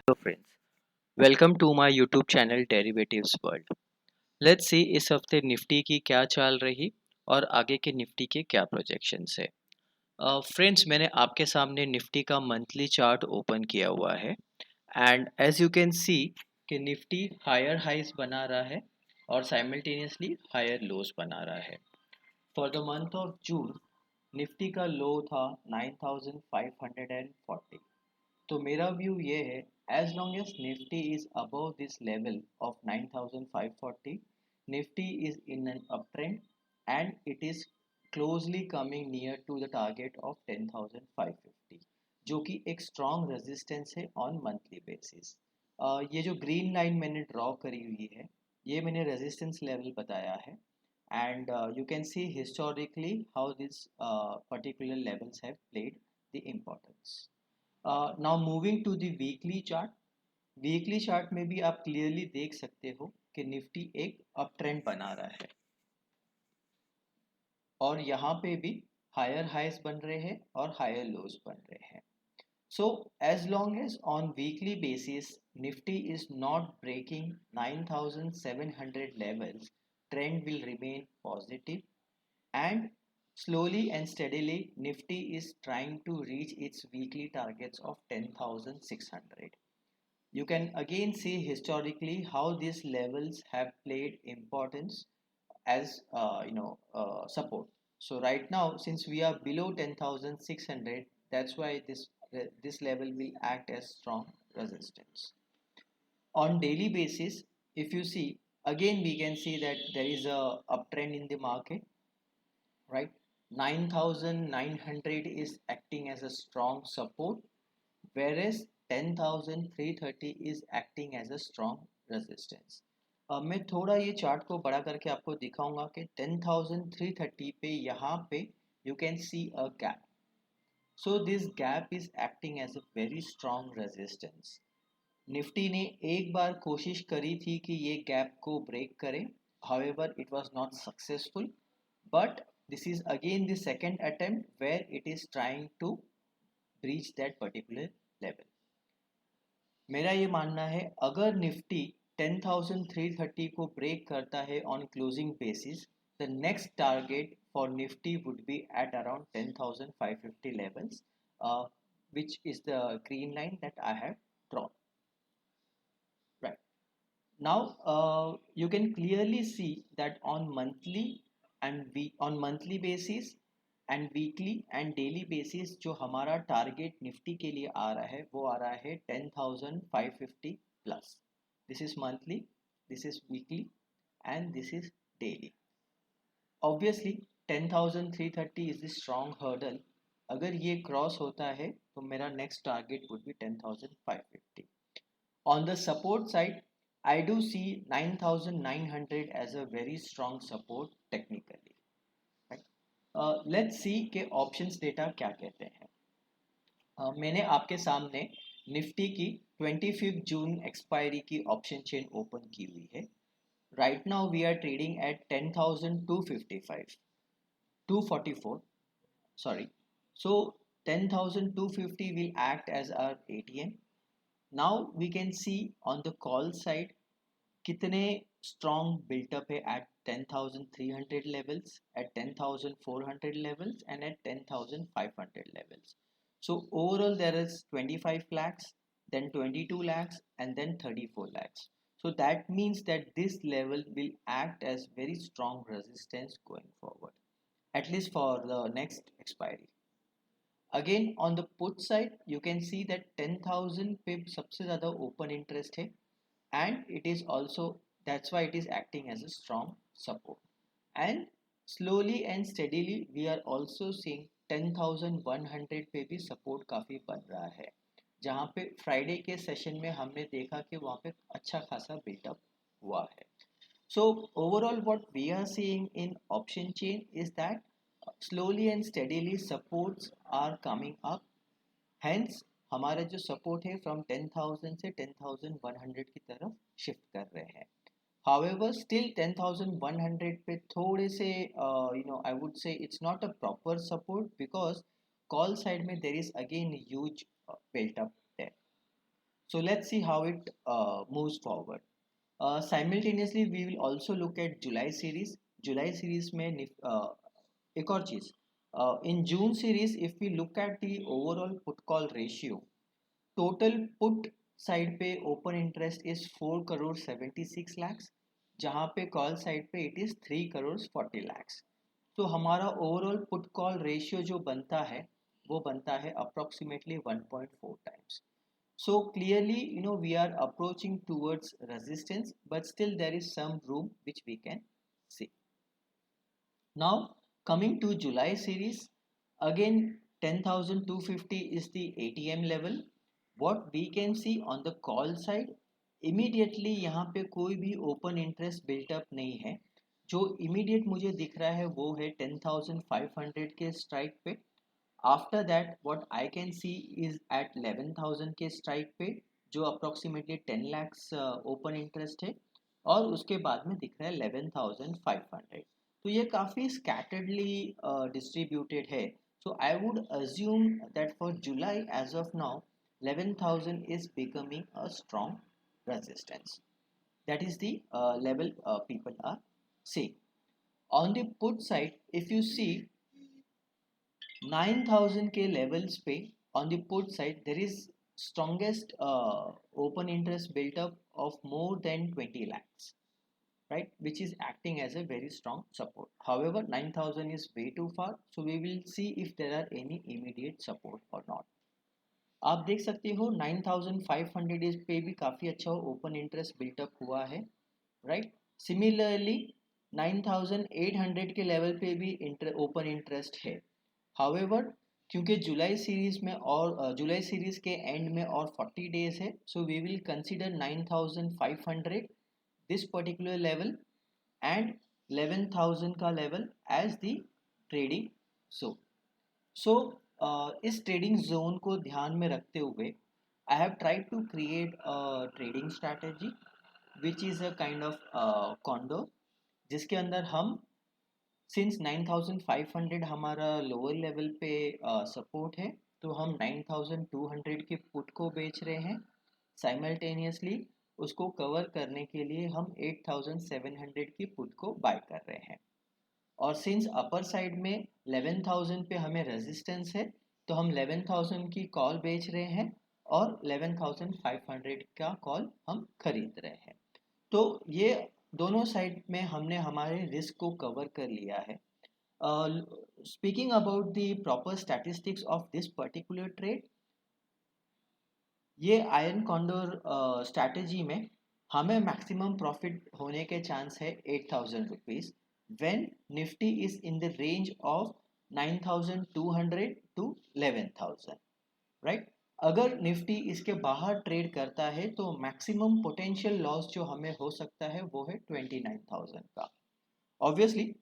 Hello friends, welcome to my YouTube channel derivatives world. Let's see इस हफ्ते Nifty की क्या चाल रही और आगे के निफ्टी के क्या प्रोजेक्शंस है। फ्रेंड्स, मैंने आपके सामने निफ्टी का मंथली चार्ट ओपन किया हुआ है and as you can see कि निफ्टी हायर हाइज बना रहा है और साइमल्टेनियसली हायर लोज बना रहा है। For the month of June Nifty का लो था 9540। तो मेरा व्यू ये है, as long as Nifty is above this level of 9540, Nifty is in an up trend and it is closely coming near to the target of 10550, जो कि एक स्ट्रॉन्ग रेजिस्टेंस है ऑन मंथली बेसिस। ये जो ग्रीन लाइन मैंने draw करी हुई है, ये मैंने रेजिस्टेंस लेवल बताया है and you can see historically how these particular levels have played the importance. Now moving to the weekly chart. Weekly chart में भी आप क्लियरली देख सकते हो कि निफ्टी एक अप ट्रेंड बना रहा है और यहाँ पे भी हायर हाइज बन रहे हैं और हायर लोज बन रहे हैं। So as long as on weekly basis Nifty is not breaking 9700 levels, trend will remain positive and slowly and steadily Nifty is trying to reach its weekly targets of 10,600. You can again see historically how these levels have played importance as support. So right now, since we are below 10,600, that's why this level will act as strong resistance. On daily basis, if you see, again we can see that there is a uptrend in the market, right? 9,900 is acting as a strong support, whereas 10,330 is acting as a strong resistance. अब मैं थोड़ा ये chart को बड़ा करके आपको दिखाऊंगा कि 10,330 पे यहाँ पे you can see a gap. So this gap is acting as a very strong resistance. Nifty ने एक बार कोशिश करी थी कि ये गैप को ब्रेक करे, however it was not successful, but this is again the second attempt where it is trying to breach that particular level. मेरा ये मानना है, अगर निफ्टी 10,330 को ब्रेक करता है on closing basis, the next target for Nifty would be at around 10,550 levels, which is the green line that I have drawn. Right. Now you can clearly see that on monthly and week on monthly basis and weekly and daily basis जो हमारा target Nifty के लिए आ रहा है वो आ रहा है 10,550 plus. This is monthly, this is weekly and this is daily. Obviously 10,330 is the strong hurdle. अगर ये क्रॉस होता है तो मेरा next target would be 10,550. On the support side, I do see 9,900 as a very strong support technically. Right? Let's see कि options data क्या कहते हैं. मैंने आपके सामने निफ्टी की 25 जून एक्सपायरी की ऑप्शन चेन ओपन की हुई है. Right now we are trading at 10,255 244, sorry. So 10,250 will act as our ATM. Now we can see on the call side कितने strong built up है at 10,300 levels, at 10,400 levels and at 10,500 levels. So overall there is 25 lakhs, then 22 lakhs and then 34 lakhs. So that means that this level will act as very strong resistance going forward, at least for the next expiry. Again on the put side you can see that 10,000 पे सबसे ज़्यादा open interest है and it is also, that's why it is acting as a strong support. And slowly and steadily we are also seeing 10,100 पे भी support काफ़ी बन रहा है, जहाँ पे फ्राइडे के सेशन में हमने देखा कि वहाँ पे अच्छा खासा बिल्टअप हुआ है. So overall what we are seeing in option chain is that slowly and steadily supports are coming up. Hence हमारा जो सपोर्ट है फ्रॉम 10,000 से 10,100 की तरफ शिफ्ट कर रहे हैं. However, still 10,100 पे थोड़े से I would say it's not a proper support because call side में there is again huge built up there. So let's see how it moves forward. Simultaneously, we will also look at July series. July series में एक और चीज, in June series, if we look at the overall put call ratio, total put side पे open interest is 4 crore 76 lakhs, जहाँ पे call side पे it is 3 crore 40 lakhs. तो हमारा ओवरऑल पुट कॉल रेशियो जो बनता है वो बनता है approximately 1.4 times. So clearly, we are approaching towards resistance, but still there is some room which we can see. Now, coming to July series, again 10,250 is the ATM level. What we can see on the call side, immediately यहाँ पे कोई भी open interest built up नहीं है. जो immediate मुझे दिख रहा है वो है 10,500 के strike पे. After that what I can see is at 11,000 के स्ट्राइक पे, जो अप्रोक्सीमेटली 10 lakhs ओपन इंटरेस्ट है, और उसके बाद में दिख रहा है 11,500. तो ये काफ़ी स्कैटर्डली डिस्ट्रीब्यूटेड है. So I would assume that for July as of now 11,000 is becoming a strong resistance. That is the level people are seeing. On the put side, if you see 9,000 के levels पे on the put side there is strongest open interest built up of more than 20 lakhs, right, which is acting as a very strong support. However, 9,000 is way too far, so we will see if there are any immediate support or not. आप देख सकते हो 9,500 इस पे भी काफ़ी अच्छा open interest built up हुआ है, राइट. सिमिलरली 9,800 के लेवल पे भी ओपन इंटरेस्ट है. हाउएवर, क्योंकि जुलाई सीरीज में और जुलाई सीरीज के एंड में और 40 डेज है, so we will consider 9,500 this particular level and 11,000 का level as the trading zone. So इस ट्रेडिंग जोन को ध्यान में रखते हुए I have tried to create a trading strategy which is a kind of condor, जिसके अंदर हम सिंस 9,500 हमारा लोअर लेवल पे सपोर्ट है, तो हम 9,200 के पुट को बेच रहे हैं. साइमल्टेनियसली उसको कवर करने के लिए हम 8,700 की पुट को बाय कर रहे हैं. और सिंस अपर साइड में 11,000 पे हमें रेजिस्टेंस है, तो हम 11,000 की कॉल बेच रहे हैं और 11,500 का कॉल हम खरीद रहे हैं. तो ये दोनों साइड में हमने हमारे रिस्क को कवर कर लिया है. Speaking about the proper statistics of this particular trade, ये आयरन कॉन्डोर स्ट्रैटेजी में हमें मैक्सिमम प्रॉफिट होने के चांस है 8,000 rupees when Nifty is in the range of 9,200 to 11,000, right. अगर निफ्टी इसके बाहर ट्रेड करता है तो मैक्सिमम पोटेंशियल लॉस जो हमें हो सकता है वो है 29,000 का. ऑब्वियसली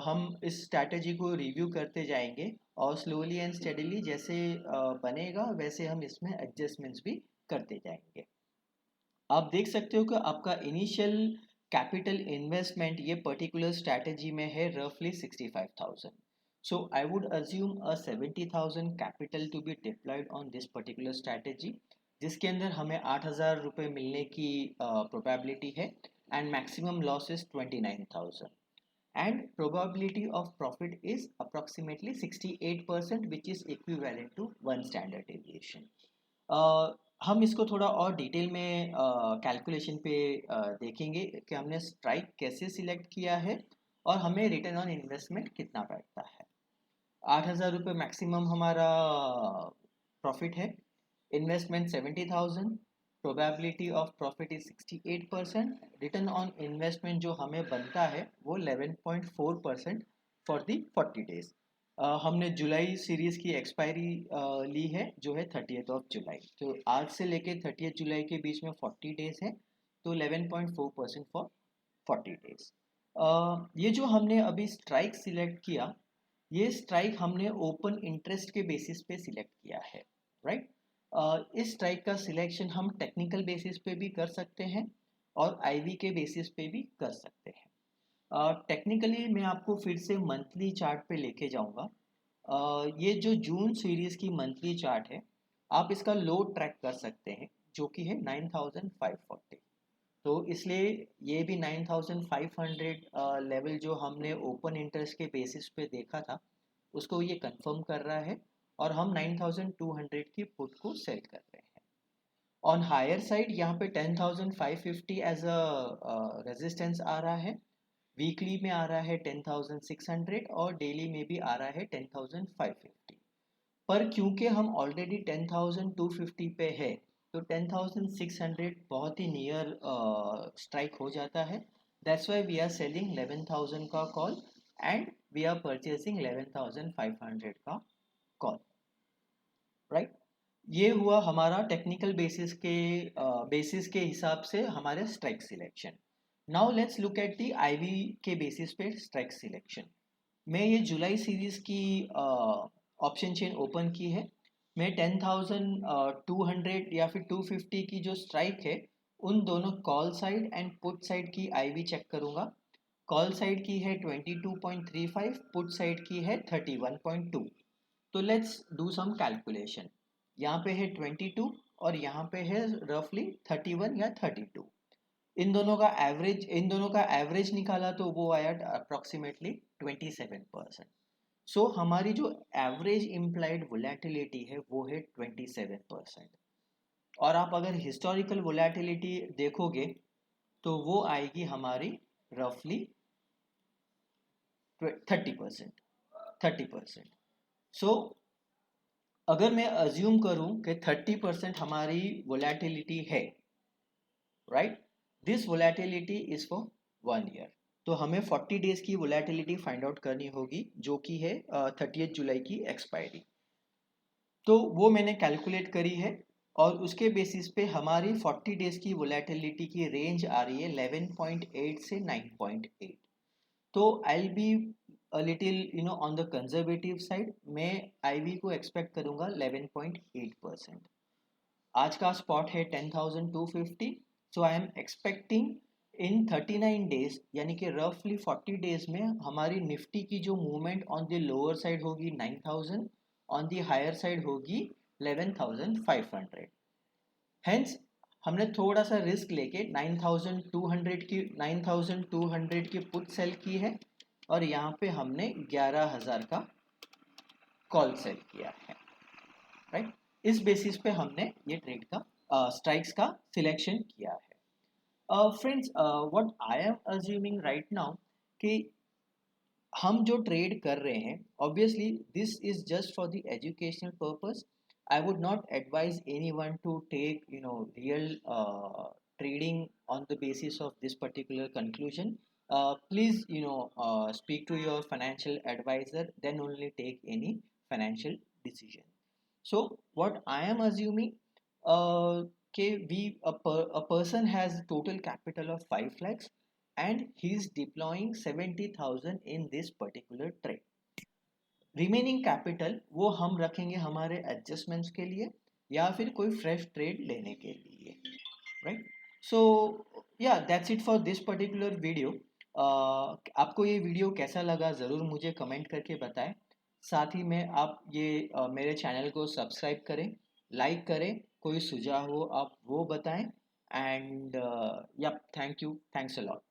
हम इस स्ट्रैटेजी को रिव्यू करते जाएंगे और स्लोली एंड स्टेडीली जैसे बनेगा वैसे हम इसमें एडजस्टमेंट्स भी करते जाएंगे. आप देख सकते हो कि आपका इनिशियल कैपिटल इन्वेस्टमेंट ये पर्टिकुलर स्ट्रैटेजी में है रफली 65,000. So I would assume a 70,000 capital to be deployed on this particular strategy, जिसके अंदर हमें 8,000 रुपये मिलने की probability है and maximum loss is 29,000 and probability of profit is approximately 68%, which is equivalent to 1 standard deviation. हम इसको थोड़ा और डिटेल में कैलकुलेशन पे देखेंगे कि हमने स्ट्राइक कैसे सिलेक्ट किया है और हमें रिटर्न ऑन इन्वेस्टमेंट कितना बैठता है. 8,000 रुपये मैक्सिमम हमारा प्रॉफिट है, investment 70,000, probability of profit is 68%, return on investment जो हमें बनता है वो 11.4% फॉर दी 40 डेज. हमने जुलाई सीरीज़ की एक्सपायरी ली है जो है 30th of July, तो आज से लेके 30th जुलाई के बीच में 40 डेज है, तो 11.4% फॉर 40 डेज. ये जो हमने अभी स्ट्राइक सिलेक्ट किया, ये स्ट्राइक हमने ओपन इंटरेस्ट के बेसिस पे सिलेक्ट किया है, राइट. इस स्ट्राइक का सिलेक्शन हम टेक्निकल बेसिस पे भी कर सकते हैं और आईवी के बेसिस पे भी कर सकते हैं. टेक्निकली मैं आपको फिर से मंथली चार्ट पे लेके जाऊंगा. ये जो जून सीरीज़ की मंथली चार्ट है, आप इसका लो ट्रैक कर सकते हैं. जो कि है 9540। तो इसलिए ये भी 9500 लेवल जो हमने ओपन इंटरेस्ट के बेसिस पे देखा था उसको ये कंफर्म कर रहा है, और हम 9200 की पुट को सेल कर रहे हैं। ऑन हायर साइड यहाँ पे 10550 एज अ रेजिस्टेंस आ रहा है, वीकली में आ रहा है 10600 और डेली में भी आ रहा है 10550। पर क्योंकि हम ऑलरेडी 10250 पे है तो 10600 बहुत ही नियर स्ट्राइक हो जाता है। That's why we are selling 11000 का call and we are purchasing 11500 का कॉल, राइट। ये हुआ हमारा टेक्निकल बेसिस के हिसाब से हमारे strike selection. Now let's look at the IV के बेसिस पे स्ट्राइक सिलेक्शन। मैं ये जुलाई सीरीज की ऑप्शन चेन ओपन की है। मैं 10,200 या फिर 250 की जो स्ट्राइक है उन दोनों call side and put side की आईवी चेक करूंगा। कॉल साइड की है 22.35, पुट साइड की है 31.2। तो लेट्स डू सम कैलकुलेशन। यहाँ पे है 22 और यहाँ पे है रफली 31 या 32। इन दोनों का एवरेज निकाला तो वो आया अप्रोक्सीमेटली 27%। सो हमारी जो एवरेज इम्प्लाइड वोलेटिलिटी है वो है 27%। और आप अगर हिस्टोरिकल वोलेटिलिटी देखोगे तो वो आएगी हमारी रफली 30%। सो अगर मैं अज्यूम करूं कि 30% हमारी वोलेटिलिटी है, right, this volatility is for 1 year. तो हमें 40 डेज की वोलेटिलिटी फाइंड आउट करनी होगी जो कि है 30 जुलाई की एक्सपायरी। तो वो मैंने कैलकुलेट करी है और उसके बेसिस पे हमारी 40 डेज की वोलेटिलिटी की रेंज आ रही है 11.8 से 9.8। तो I be a little on the conservative side. मैं आईवी को एक्सपेक्ट करूंगा 11.8%। आज का स्पॉट है 10,250। So I am expecting in 39 days यानी कि रफली 40 डेज में हमारी निफ्टी की जो movement on the lower side होगी 9000, ऑन द हायर साइड होगी 11,500। हेंस हमने थोड़ा सा रिस्क लेके 9200 की पुट सेल की है और यहाँ पे हमने 11,000 का कॉल सेल किया है, राइट। इस बेसिस पे हमने ये ट्रेड का स्ट्राइक्स का सिलेक्शन किया है। Friends, what I am assuming right now कि हम जो ट्रेड कर रहे हैं obviously this is just for the educational purpose. I would not advise anyone to take real trading on the basis of this particular conclusion. Please speak to your financial advisor, then only take any financial decision. So what I am assuming, a person has total capital of 5 lakhs and he is deploying 70,000 in this particular trade. Remaining capital वो हम रखेंगे हमारे adjustments के लिए या फिर कोई fresh trade लेने के लिए, राइट। सो या that's it for this particular video. आपको ये वीडियो कैसा लगा ज़रूर मुझे कमेंट करके बताएं। साथ ही में आप ये मेरे चैनल को सब्सक्राइब करें, लाइक करें, कोई सुझाव हो आप वो बताएं। एंड या thank you, thanks a lot.